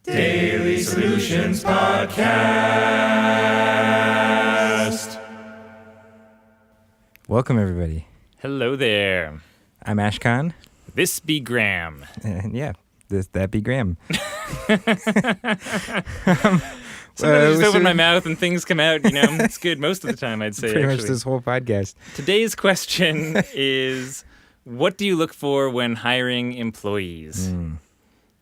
Daily Solutions Podcast. Welcome, everybody. Hello there. I'm Ashkahn. This be Graham. Yeah, that be Graham. Sometimes I just open my mouth and things come out, you know. It's good most of the time, I'd say, Pretty much this whole podcast. Today's question is, what do you look for when hiring employees?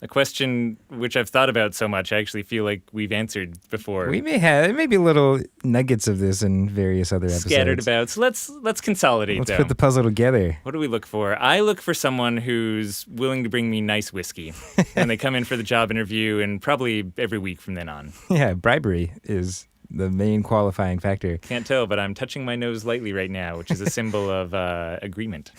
A question which I've thought about so much, I actually feel like we've answered before. We may have, there may be little nuggets of this in various other episodes. Scattered about. So let's consolidate, Let's though. put the puzzle together. What do we look for? I look for someone who's willing to bring me nice whiskey when they come in for the job interview, and probably every week from then on. Yeah, bribery is the main qualifying factor. Can't tell, but I'm touching my nose lightly right now, which is a symbol of agreement.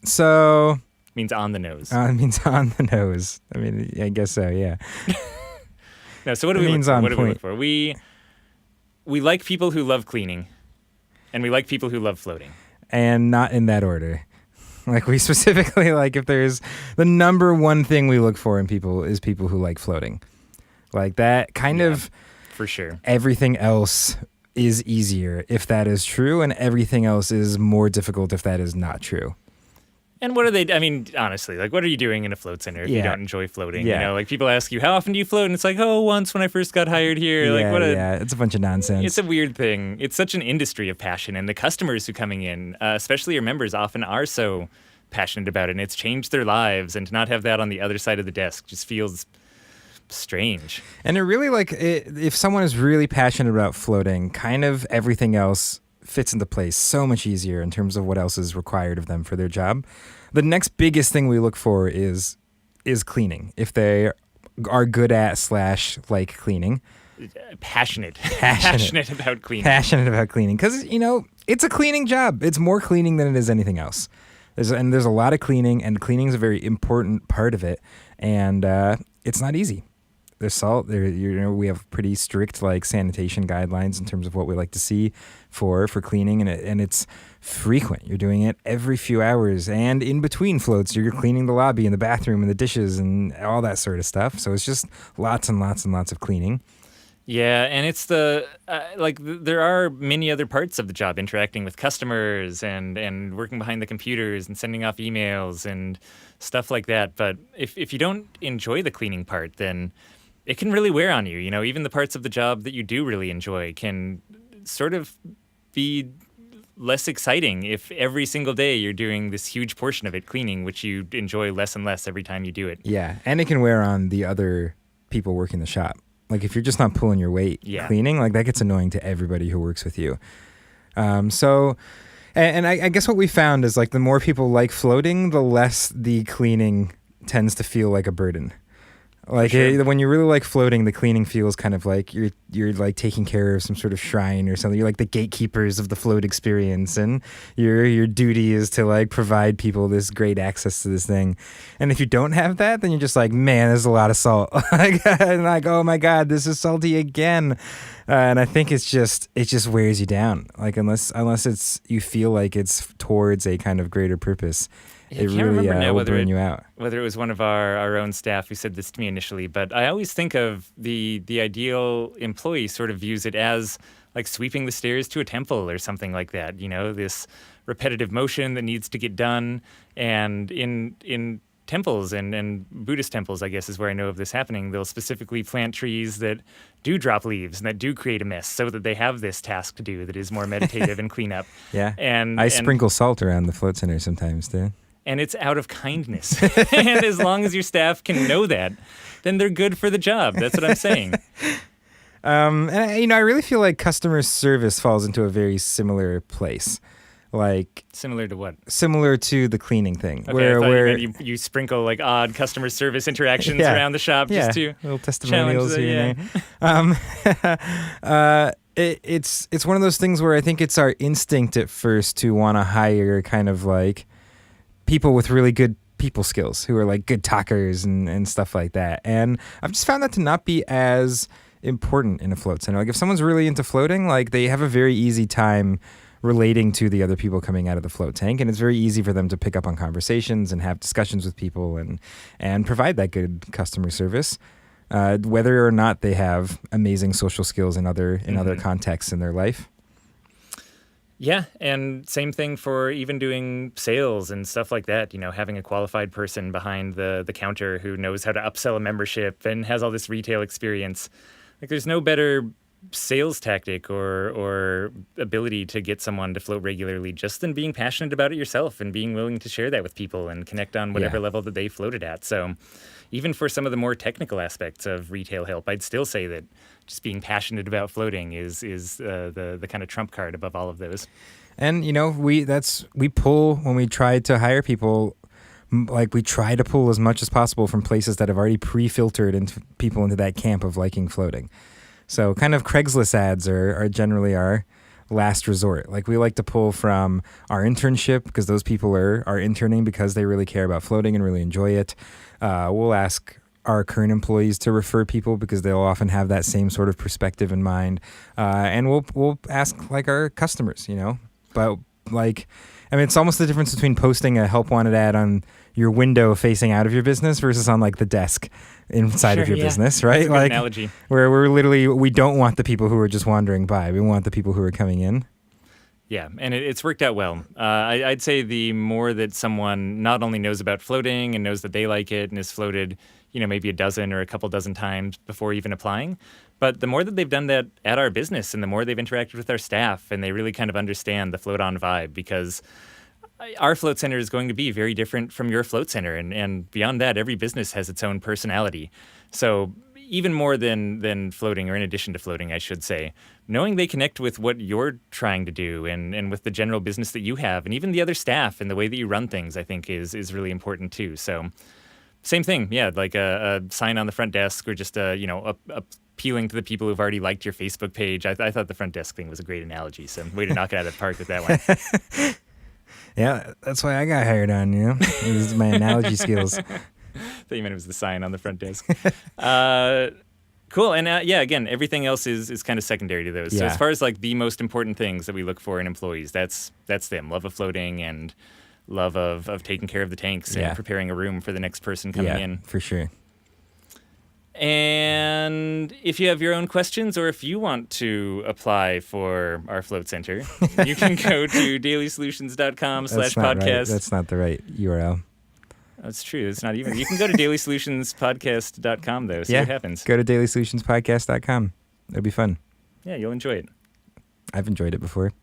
So... Means on the nose. It means on the nose. I mean, I guess so, yeah. No, so what do we look for? We like people who love cleaning, and we like people who love floating. And not in that order. Like, we specifically, like, if there's the number one thing we look for in people is people who like floating. Like, that kind of... For sure. Everything else is easier if that is true, and everything else is more difficult if that is not true. And what are they, I mean, honestly, like, what are you doing in a float center if you don't enjoy floating? Yeah. You know, like, people ask you, how often do you float? And it's like, oh, once when I first got hired here. It's a bunch of nonsense. It's a weird thing. It's such an industry of passion, and the customers who coming in, especially your members, often are so passionate about it, and it's changed their lives, and to not have that on the other side of the desk just feels strange. And it really, like, if someone is really passionate about floating, kind of everything else fits into place so much easier in terms of what else is required of them for their job. The next biggest thing we look for is cleaning. If they are good at / like cleaning. Passionate about cleaning. Passionate about cleaning. Because, you know, it's a cleaning job. It's more cleaning than it is anything else. There's a lot of cleaning, and cleaning is a very important part of it. And it's not easy. There's salt. We have pretty strict like sanitation guidelines in terms of what we like to see for cleaning, and it's frequent. You're doing it every few hours, and in between floats, you're cleaning the lobby and the bathroom and the dishes and all that sort of stuff. So it's just lots and lots and lots of cleaning. Yeah, and it's there are many other parts of the job, interacting with customers and working behind the computers and sending off emails and stuff like that. But if you don't enjoy the cleaning part, then it can really wear on you. You know, even the parts of the job that you do really enjoy can sort of be less exciting if every single day you're doing this huge portion of it cleaning, which you enjoy less and less every time you do it. Yeah, and it can wear on the other people working the shop. Like, if you're just not pulling your weight cleaning, like, that gets annoying to everybody who works with you. I guess what we found is, like, the more people like floating, the less the cleaning tends to feel like a burden. Like, when you really like floating, the cleaning feels kind of like you're like taking care of some sort of shrine or something. You're like the gatekeepers of the float experience, and your duty is to like provide people this great access to this thing. And if you don't have that, then you're just like, man, there's a lot of salt. And like, oh my God, this is salty again. And I think it just wears you down. Like, unless it's you feel like it's towards a kind of greater purpose. It really will burn you out. Whether it was one of our own staff who said this to me initially, but I always think of the ideal employee sort of views it as like sweeping the stairs to a temple or something like that. You know, this repetitive motion that needs to get done. And in temples and Buddhist temples, I guess, is where I know of this happening. They'll specifically plant trees that do drop leaves and that do create a mess so that they have this task to do that is more meditative and clean up. Yeah. And I sprinkle salt around the float center sometimes, too. And it's out of kindness. And as long as your staff can know that, then they're good for the job. That's what I'm saying. And I really feel like customer service falls into a very similar place. Like, similar to what? Similar to the cleaning thing. Okay, where you sprinkle like odd customer service interactions around the shop just to little testimonials here. It's one of those things where I think it's our instinct at first to want to hire kind of like people with really good people skills who are like good talkers and stuff like that. And I've just found that to not be as important in a float center. Like, if someone's really into floating, like, they have a very easy time relating to the other people coming out of the float tank. And it's very easy for them to pick up on conversations and have discussions with people and provide that good customer service, whether or not they have amazing social skills in other contexts in their life. Yeah, and same thing for even doing sales and stuff like that. You know, having a qualified person behind the counter who knows how to upsell a membership and has all this retail experience. Like, there's no better sales tactic or ability to get someone to float regularly just than being passionate about it yourself and being willing to share that with people and connect on whatever level that they floated at. So even for some of the more technical aspects of retail help, I'd still say that just being passionate about floating is the kind of trump card above all of those. And, you know, we pull, when we try to hire people, like, we try to pull as much as possible from places that have already pre-filtered people into that camp of liking floating. So kind of Craigslist ads are generally our last resort. Like, we like to pull from our internship because those people are interning because they really care about floating and really enjoy it. We'll ask our current employees to refer people because they'll often have that same sort of perspective in mind. And we'll ask, like, our customers, you know. But, like, I mean, it's almost the difference between posting a help wanted ad on your window facing out of your business versus on, like, the desk inside of your business, right? That's a good like analogy. Where we don't want the people who are just wandering by. We want the people who are coming in. Yeah, and it's worked out well. I'd say the more that someone not only knows about floating and knows that they like it and has floated, you know, maybe a dozen or a couple dozen times before even applying, but the more that they've done that at our business and the more they've interacted with our staff and they really kind of understand the float on vibe, because our float center is going to be very different from your float center. And beyond that, every business has its own personality. So even more than floating, or in addition to floating, I should say, knowing they connect with what you're trying to do and with the general business that you have and even the other staff and the way that you run things, I think is really important too. So same thing. Yeah, like a sign on the front desk or just appealing to the people who've already liked your Facebook page. I thought the front desk thing was a great analogy. So way to knock it out of the park with that one. Yeah, that's why I got hired on, you know? It was my analogy skills. I thought you meant it was the sign on the front desk. Cool. And again, everything else is kind of secondary to those. Yeah. So as far as like the most important things that we look for in employees, that's them. Love of floating and love of taking care of the tanks and preparing a room for the next person coming in. Yeah, for sure. And if you have your own questions or if you want to apply for our float center, you can go to dailysolutions.com/podcast. Right. That's not the right URL. That's true. It's not even. You can go to dailysolutionspodcast.com, though. See what happens. Go to dailysolutionspodcast.com. It'll be fun. Yeah, you'll enjoy it. I've enjoyed it before.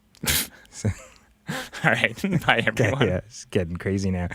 All right. Bye, everyone. Yeah, it's getting crazy now.